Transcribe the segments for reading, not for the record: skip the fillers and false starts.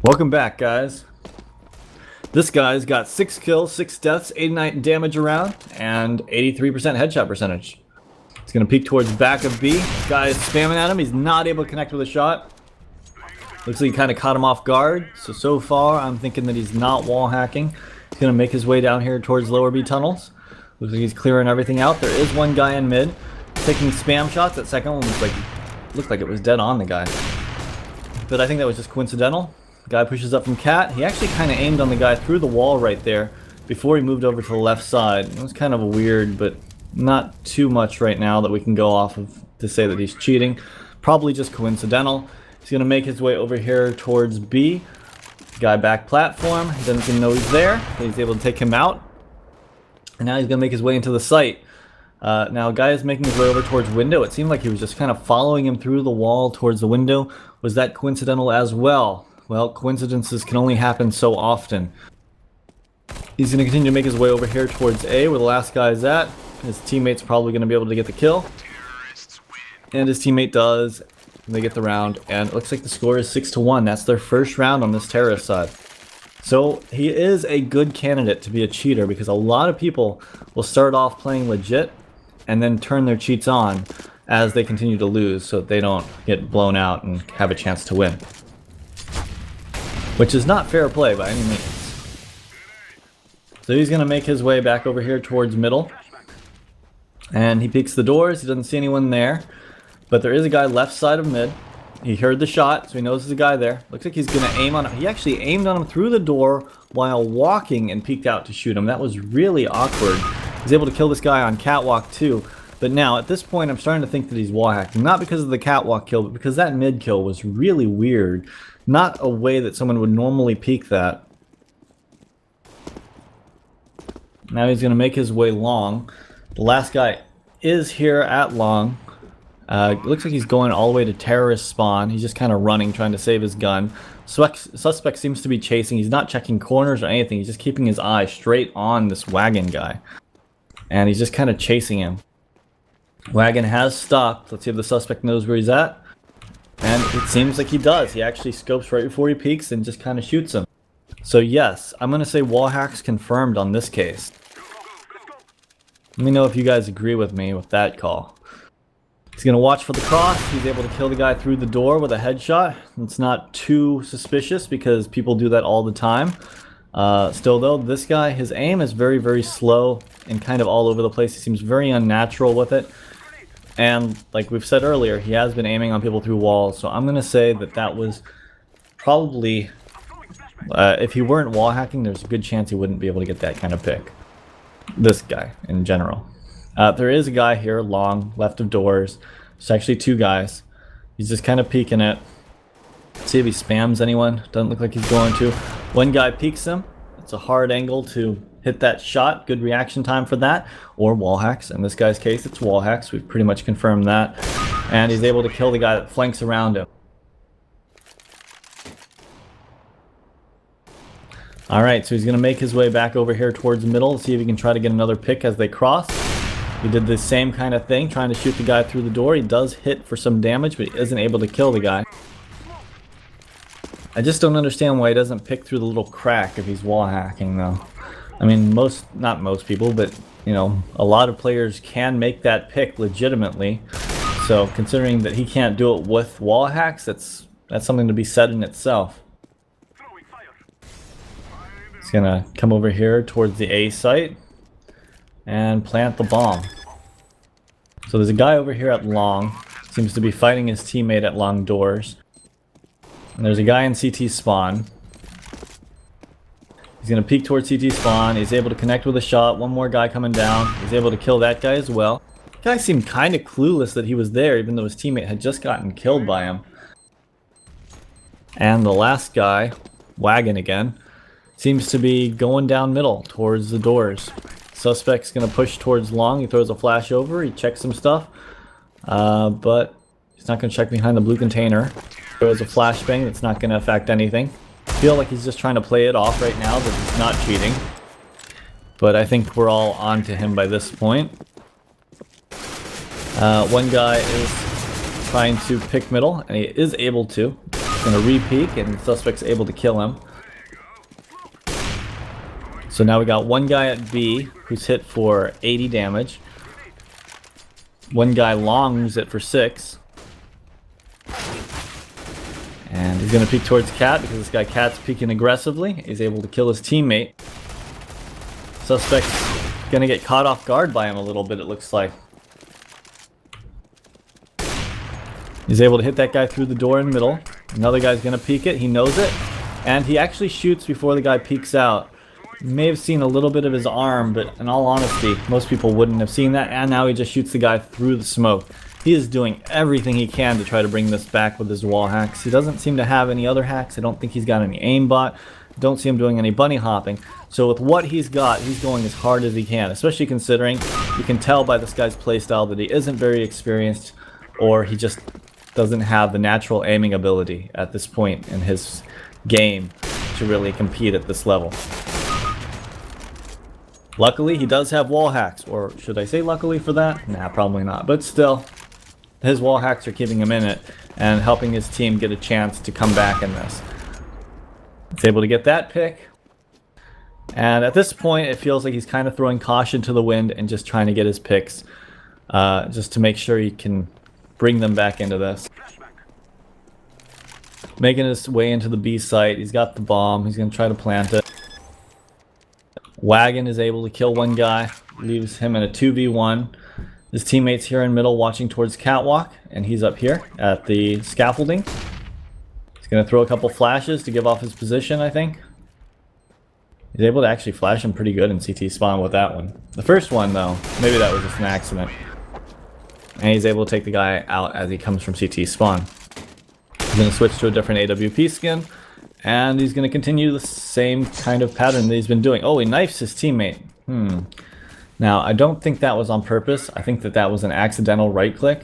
Welcome back, guys. This guy's got 6 kills, 6 deaths, 89 damage around, and 83% headshot percentage. He's going to peek towards back of B. This guy is spamming at him. He's not able to connect with a shot. Looks like he kind of caught him off guard. So far, I'm thinking that he's not wall hacking. He's going to make his way down here towards lower B tunnels. Looks like he's clearing everything out. There is one guy in mid taking spam shots. That second one looked like it was dead on the guy. But I think that was just coincidental. The guy pushes up from Cat. He actually kind of aimed on the guy through the wall right there before he moved over to the left side. It was kind of weird, but not too much right now that we can go off of to say that he's cheating. Probably just coincidental. He's going to make his way over here towards B. Guy back platform. He doesn't even know he's there. He's able to take him out. And now he's going to make his way into the site. Now, guy is making his way over towards window. It seemed like he was just kind of following him through the wall towards the window. Was that coincidental as well? Well, coincidences can only happen so often. He's going to continue to make his way over here towards A, where the last guy is at. His teammate's probably going to be able to get the kill. And his teammate does. And they get the round. And it looks like the score is 6-1. That's their first round on this terrorist side. So he is a good candidate to be a cheater, because a lot of people will start off playing legit and then turn their cheats on as they continue to lose, so that they don't get blown out and have a chance to win. Which is not fair play by any means. So he's going to make his way back over here towards middle. And he peeks the doors. He doesn't see anyone there. But there is a guy left side of mid. He heard the shot, so he knows there's a guy there. Looks like he's going to aim on him. He actually aimed on him through the door while walking and peeked out to shoot him. That was really awkward. He's able to kill this guy on catwalk too. But now, at this point, I'm starting to think that he's wall hacking. Not because of the catwalk kill, but because that mid kill was really weird. Not a way that someone would normally peek that. Now he's going to make his way long. The last guy is here at long. It looks like he's going all the way to terrorist spawn. He's just kind of running, trying to save his gun. Suspect seems to be chasing. He's not checking corners or anything. He's just keeping his eye straight on this wagon guy. And he's just kind of chasing him. Wagon has stopped. Let's see if the suspect knows where he's at. And it seems like he does. He actually scopes right before he peeks and just kind of shoots him. So yes, I'm going to say wall hacks confirmed on this case. Let me know if you guys agree with me with that call. He's going to watch for the cross. He's able to kill the guy through the door with a headshot. It's not too suspicious because people do that all the time. Still though, this guy, his aim is very, very slow and kind of all over the place. He seems very unnatural with it. And like we've said earlier, he has been aiming on people through walls. So I'm going to say that that was probably, if he weren't wall hacking, there's a good chance he wouldn't be able to get that kind of pick. This guy in general. There is a guy here, long, left of doors. There's actually 2 guys. He's just kind of peeking it. See if he spams anyone. Doesn't look like he's going to. One guy peeks him. It's a hard angle to hit that shot. Good reaction time for that. Or wall hacks. In this guy's case, it's wall hacks. We've pretty much confirmed that. And he's able to kill the guy that flanks around him. Alright, so he's going to make his way back over here towards the middle. See if he can try to get another pick as they cross. He did the same kind of thing, trying to shoot the guy through the door. He does hit for some damage, but he isn't able to kill the guy. I just don't understand why he doesn't pick through the little crack if he's wall hacking, though. I mean, not most people, but, you know, a lot of players can make that pick legitimately. So, considering that he can't do it with wall hacks, that's something to be said in itself. He's gonna come over here towards the A site and plant the bomb. So there's a guy over here at long. Seems to be fighting his teammate at long doors. And there's a guy in CT spawn. He's going to peek towards CT spawn. He's able to connect with a shot. One more guy coming down. He's able to kill that guy as well. The guy seemed kind of clueless that he was there, even though his teammate had just gotten killed by him. And the last guy, wagon again, seems to be going down middle towards the doors. Suspect's going to push towards long. He throws a flash over. He checks some stuff. But he's not going to check behind the blue container. Throws a flashbang that's not going to affect anything. I feel like he's just trying to play it off right now, that he's not cheating. But I think we're all on to him by this point. One guy is trying to pick middle, and he is able to. He's going to re-peek, and the suspect's able to kill him. So now we got one guy at B who's hit for 80 damage. One guy long who's hit for 6. And he's going to peek towards Cat because this guy Cat's peeking aggressively. He's able to kill his teammate. Suspect's going to get caught off guard by him a little bit, it looks like. He's able to hit that guy through the door in the middle. Another guy's going to peek it. He knows it. And he actually shoots before the guy peeks out. You may have seen a little bit of his arm, but in all honesty, most people wouldn't have seen that. And now he just shoots the guy through the smoke. He is doing everything he can to try to bring this back with his wall hacks. He doesn't seem to have any other hacks. I don't think he's got any aimbot. Don't see him doing any bunny hopping. So with what he's got, he's going as hard as he can, especially considering you can tell by this guy's playstyle that he isn't very experienced, or he just doesn't have the natural aiming ability at this point in his game to really compete at this level. Luckily, he does have wall hacks, or should I say luckily for that? Nah, probably not. But still, his wall hacks are keeping him in it and helping his team get a chance to come back in this. He's able to get that pick. And at this point, it feels like he's kind of throwing caution to the wind and just trying to get his picks just to make sure he can bring them back into this. Making his way into the B site. He's got the bomb. He's going to try to plant it. Wagon is able to kill one guy. Leaves him in a 2v1. His teammate's here in middle watching towards Catwalk. And he's up here at the scaffolding. He's going to throw a couple flashes to give off his position, I think. He's able to actually flash him pretty good in CT spawn with that one. The first one, though, maybe that was just an accident. And he's able to take the guy out as he comes from CT spawn. He's going to switch to a different AWP skin. And he's going to continue the same kind of pattern that he's been doing. Oh, he knifes his teammate. Now, I don't think that was on purpose. I think that that was an accidental right click.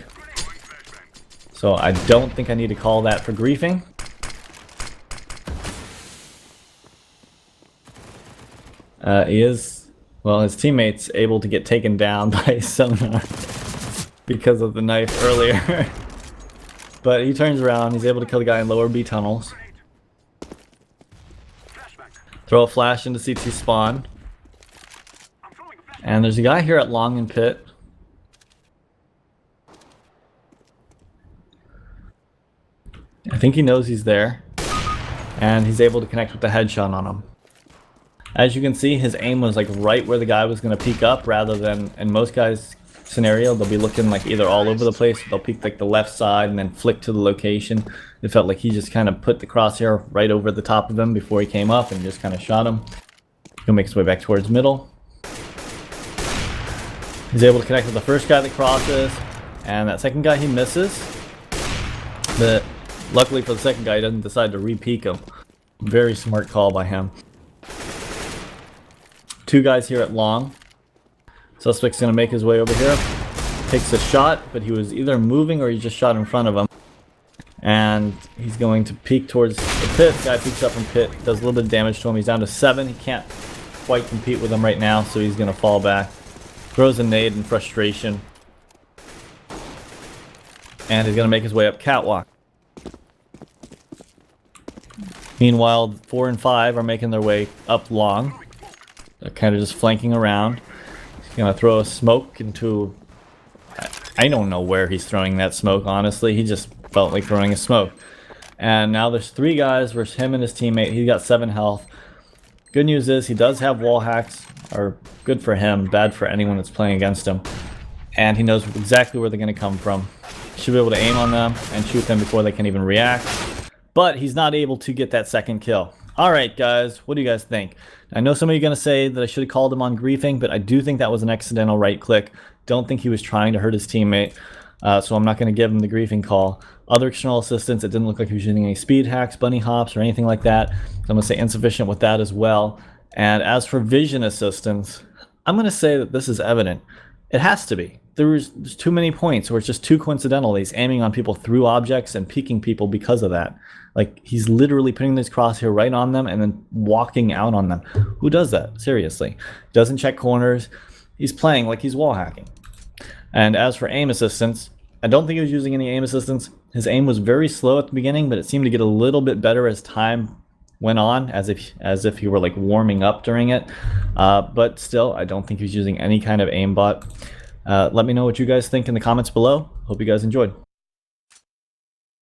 So I don't think I need to call that for griefing. He is, well, his teammate's able to get taken down by sonar because of the knife earlier. But he turns around, he's able to kill the guy in lower B tunnels. Throw a flash into CT spawn. And there's a guy here at long and pit. I think he knows he's there. And he's able to connect with the headshot on him. As you can see, his aim was like right where the guy was going to peek up, rather than in most guys' scenario, they'll be looking like either all over the place, or they'll peek like the left side and then flick to the location. It felt like he just kind of put the crosshair right over the top of him before he came up and just kind of shot him. He'll make his way back towards middle. He's able to connect with the first guy that crosses, and that second guy he misses. But luckily for the second guy, he doesn't decide to re-peek him. Very smart call by him. Two guys here at long. Suspect's going to make his way over here. Takes a shot, but he was either moving or he just shot in front of him. And he's going to peek towards the pit. Guy peeks up from pit, does a little bit of damage to him. He's down to 7. He can't quite compete with him right now, so he's going to fall back. Throws a nade in frustration. And he's going to make his way up catwalk. Meanwhile, 4 and 5 are making their way up long. They're kind of just flanking around. He's going to throw a smoke into... I don't know where he's throwing that smoke, honestly. He just felt like throwing a smoke. And now there's 3 guys versus him and his teammate. He's got 7 health. Good news is he does have wall hacks. Are good for him, bad for anyone that's playing against him. And he knows exactly where they're going to come from. Should be able to aim on them and shoot them before they can even react. But he's not able to get that second kill. Alright guys, what do you guys think? I know some of you are going to say that I should have called him on griefing, but I do think that was an accidental right click. Don't think he was trying to hurt his teammate. So I'm not going to give him the griefing call. Other external assistance, it didn't look like he was using any speed hacks, bunny hops, or anything like that. So I'm going to say insufficient with that as well. And as for vision assistance, I'm going to say that this is evident. It has to be. There's too many points where it's just too coincidental. He's aiming on people through objects and peeking people because of that. Like, he's literally putting this crosshair right on them and then walking out on them. Who does that? Seriously. Doesn't check corners. He's playing like he's wall hacking. And as for aim assistance, I don't think he was using any aim assistance. His aim was very slow at the beginning, but it seemed to get a little bit better as time went on, as if he were like warming up during it. But still, I don't think he was using any kind of aimbot. Let me know what you guys think in the comments below. Hope you guys enjoyed.